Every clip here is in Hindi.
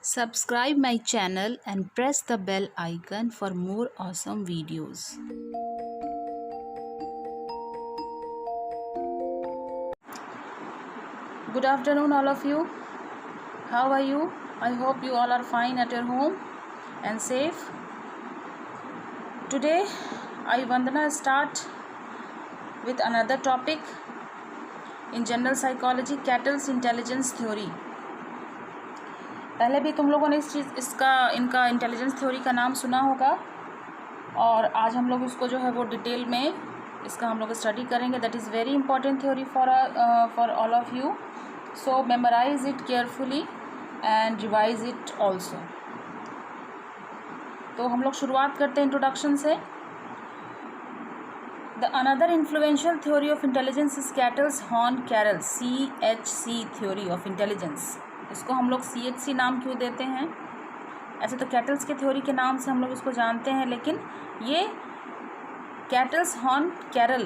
Subscribe my channel and press the bell icon for more awesome videos. Good afternoon all of you. How are you? I hope you all are fine at your home and safe. Today I Vandana start with another topic in general psychology, Cattell's intelligence theory. पहले भी तुम लोगों ने इनका इंटेलिजेंस थ्योरी का नाम सुना होगा और आज हम लोग इसको जो है वो डिटेल में इसका हम लोग स्टडी करेंगे. That is very important theory for all of you. So memorise it carefully and revise it also. तो हम लोग शुरुआत करते हैं इंट्रोडक्शन से. The another influential theory of intelligence is Cattell's Horn Carroll CHC theory of intelligence. इसको हम लोग CHC नाम क्यों देते हैं? ऐसे तो कैटल्स के थ्योरी के नाम से हम लोग इसको जानते हैं, लेकिन ये कैटल्स हॉर्न कैरल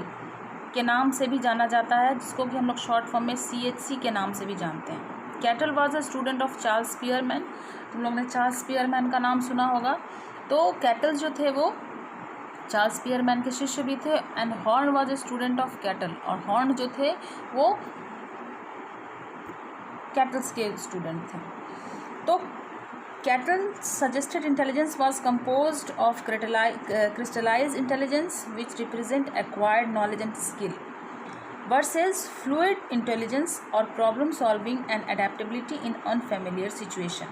के नाम से भी जाना जाता है, जिसको कि हम लोग शॉर्ट फॉर्म में CHC के नाम से भी जानते हैं. Cattle was a student of Charles Spearman. तुम लोग ने चार्ल्स स्पीयरमैन का नाम सुना होगा. तो कैटल जो थे वो चार्ल्स स्पीयरमैन के शिष्य भी थे. And Horn was a student of Cattell. और हॉर्न जो थे वो कैटल्स के स्टूडेंट थे. तो Cattell suggested intelligence was composed of crystallized intelligence which represent acquired knowledge and skill versus fluid intelligence और problem solving and adaptability in unfamiliar situation.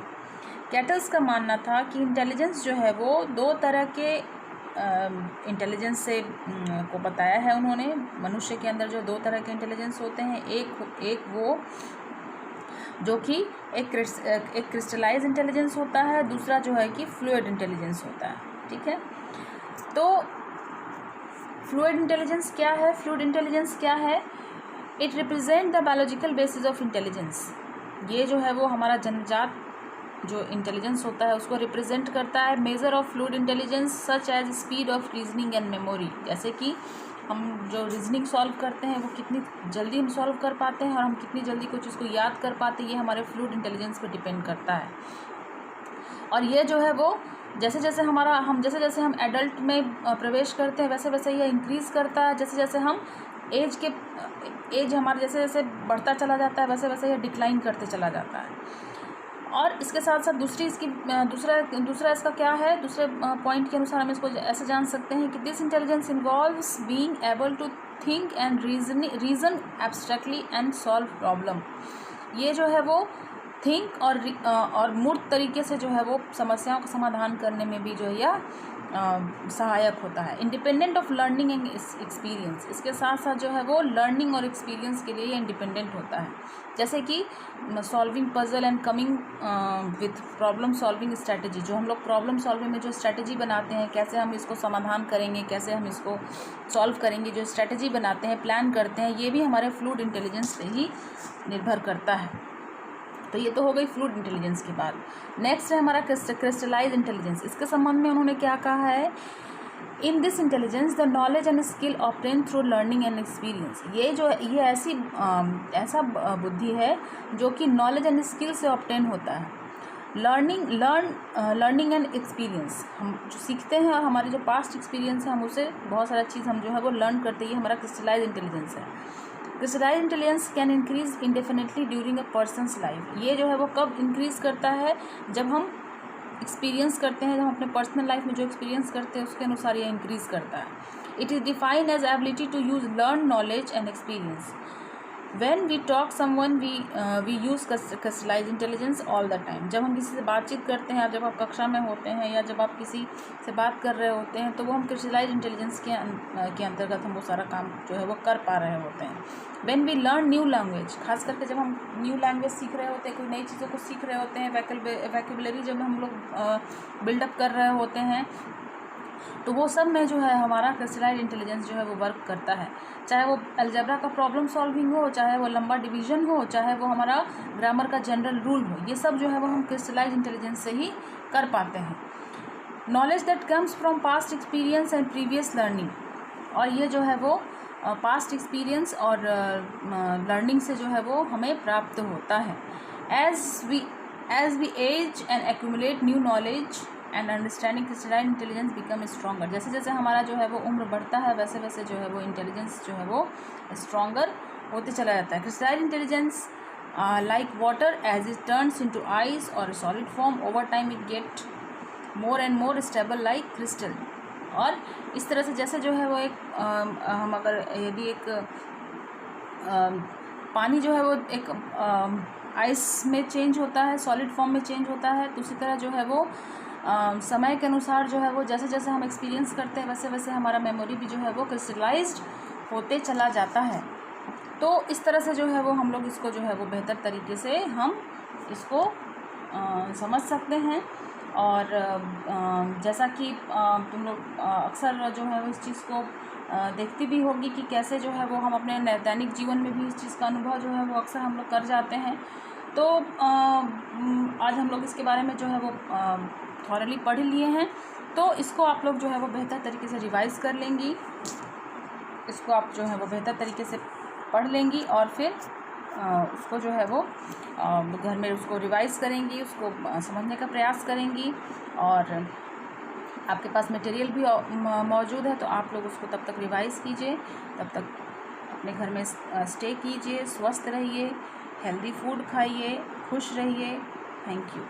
Cattell's का मानना था कि इंटेलिजेंस जो है वो दो तरह के इंटेलिजेंस से को बताया है उन्होंने. मनुष्य के अंदर जो दो तरह के इंटेलिजेंस होते हैं, एक वो जो कि एक क्रिस्टलाइज इंटेलिजेंस होता है, दूसरा जो है कि फ्लूइड इंटेलिजेंस होता है. ठीक है. तो फ्लूइड इंटेलिजेंस क्या है? फ्लूइड इंटेलिजेंस क्या है? It represent the biological basis of intelligence. ये जो है वो हमारा जन्मजात जो इंटेलिजेंस होता है उसको रिप्रेजेंट करता है. Measure of fluid intelligence such as speed of reasoning and memory. जैसे कि हम जो रीजनिंग सॉल्व करते हैं वो कितनी जल्दी हम सॉल्व कर पाते हैं और हम कितनी जल्दी कुछ इसको याद कर पाते हैं, ये हमारे फ्लूइड इंटेलिजेंस पे डिपेंड करता है. और ये जो है वो जैसे जैसे हम एडल्ट में प्रवेश करते हैं वैसे वैसे ये इंक्रीज़ करता है. जैसे जैसे हम एज हमारा जैसे जैसे बढ़ता चला जाता है वैसे वैसे ये डिक्लाइन करते चला जाता है. और इसके साथ साथ दूसरा इसका क्या है? दूसरे पॉइंट के अनुसार हम इसको ऐसे जान सकते हैं कि this intelligence involves being able to think and reason abstractly and solve problem. ये जो है वो थिंक और मूर्त तरीके से जो है वो समस्याओं का समाधान करने में भी जो है यह सहायक होता है. Independent of learning and experience. इसके साथ साथ जो है वो लर्निंग और एक्सपीरियंस के लिए इंडिपेंडेंट होता है. जैसे कि solving puzzle and coming with problem solving strategy. जो हम लोग प्रॉब्लम सॉल्विंग में जो स्ट्रैटेजी बनाते हैं, कैसे हम इसको समाधान करेंगे, कैसे हम इसको सॉल्व करेंगे, जो स्ट्रैटेजी बनाते हैं, प्लान करते हैं, ये भी हमारे फ्लूइड इंटेलिजेंस पे ही निर्भर करता है. तो ये तो हो गई फ्लूइड इंटेलिजेंस की बात. नेक्स्ट है हमारा क्रिस्टलाइज इंटेलिजेंस. इसके संबंध में उन्होंने क्या कहा है? In this intelligence the knowledge and skill obtain through learning and experience. ये ऐसा बुद्धि है जो कि नॉलेज एंड स्किल से ऑब्टेन होता है. Learning and experience. हम जो सीखते हैं और हमारे जो पास्ट एक्सपीरियंस है हम उसे बहुत सारा चीज़ हम जो है वो लर्न करते हैं. ये हमारा क्रिस्टलाइज इंटेलिजेंस है. Crystallise intelligence can increase indefinitely during a person's life. ये जो है वो कब इंक्रीज़ करता है? जब हम एक्सपीरियंस करते हैं, जब हम अपने पर्सनल लाइफ में जो एक्सपीरियंस करते हैं उसके अनुसार ये इंक्रीज़ करता है. It is defined as ability to use learn knowledge and experience. When we talk someone we use crystallized intelligence all the time. जब हम किसी से बातचीत करते हैं, जब आप कक्षा में होते हैं या जब आप किसी से बात कर रहे होते हैं, तो वो हम crystallized intelligence के अंतर्गत हम वो सारा काम जो है वो कर पा रहे होते हैं. When we learn new language, खास करके जब हम न्यू लैंग्वेज सीख रहे होते हैं, कोई नई चीज़ों को सीख रहे होते हैं, वैकेबुलरी जब हम लोग बिल्डअप कर रहे होते हैं, तो वो सब में जो है हमारा क्रिस्टलाइज्ड इंटेलिजेंस जो है वो वर्क करता है. चाहे वो अलजेब्रा का प्रॉब्लम सॉल्विंग हो, चाहे वो लंबा डिवीजन हो, चाहे वो हमारा ग्रामर का जनरल रूल हो, ये सब जो है वो हम क्रिस्टलाइज्ड इंटेलिजेंस से ही कर पाते हैं. Knowledge that comes from past experience and previous learning. और ये जो है वो पास्ट एक्सपीरियंस और लर्निंग से जो है वो हमें प्राप्त होता है. As we age and accumulate new knowledge and understanding crystalline intelligence become stronger. जैसे जैसे हमारा जो है वो उम्र बढ़ता है वैसे वैसे जो है वो इंटेलिजेंस जो है वो स्ट्रॉन्गर होते चला जाता है। Crystalline intelligence like water, as it turns into ice or a solid form, over time it get more and more stable like crystal। और इस तरह से जैसे जो है वो एक हम अगर यदि एक पानी जो है वो एक आइस में चेंज होता है, सॉलिड फॉर्म में चेंज होता है, तो उसी तरह जो है वो समय के अनुसार जो है वो जैसे जैसे हम एक्सपीरियंस करते हैं वैसे वैसे हमारा मेमोरी भी जो है वो क्रिस्टलाइज्ड होते चला जाता है। तो इस तरह से जो है वो हम लोग इसको जो है वो बेहतर तरीके से हम इसको समझ सकते हैं। और जैसा कि तुम लोग अक्सर जो है वो इस चीज़ को देखती भी होगी कि कैसे जो है वो हम अपने दैनिक जीवन में भी इस चीज़ का अनुभव जो है वो अक्सर हम लोग कर जाते हैं। तो आज हम लोग इसके बारे में जो है वो थॉरली पढ़ लिए हैं, तो इसको आप लोग जो है वो बेहतर तरीके से रिवाइज़ कर लेंगी, इसको आप जो है वो बेहतर तरीके से पढ़ लेंगी और फिर उसको जो है वो घर में उसको रिवाइज़ करेंगी, उसको समझने का प्रयास करेंगी। और आपके पास मटेरियल भी मौजूद है तो आप लोग उसको तब तक रिवाइज़ कीजिए, तब तक अपने घर में स्टे कीजिए, स्वस्थ रहिए, हेल्दी फूड खाइए, खुश रहिए। Thank you.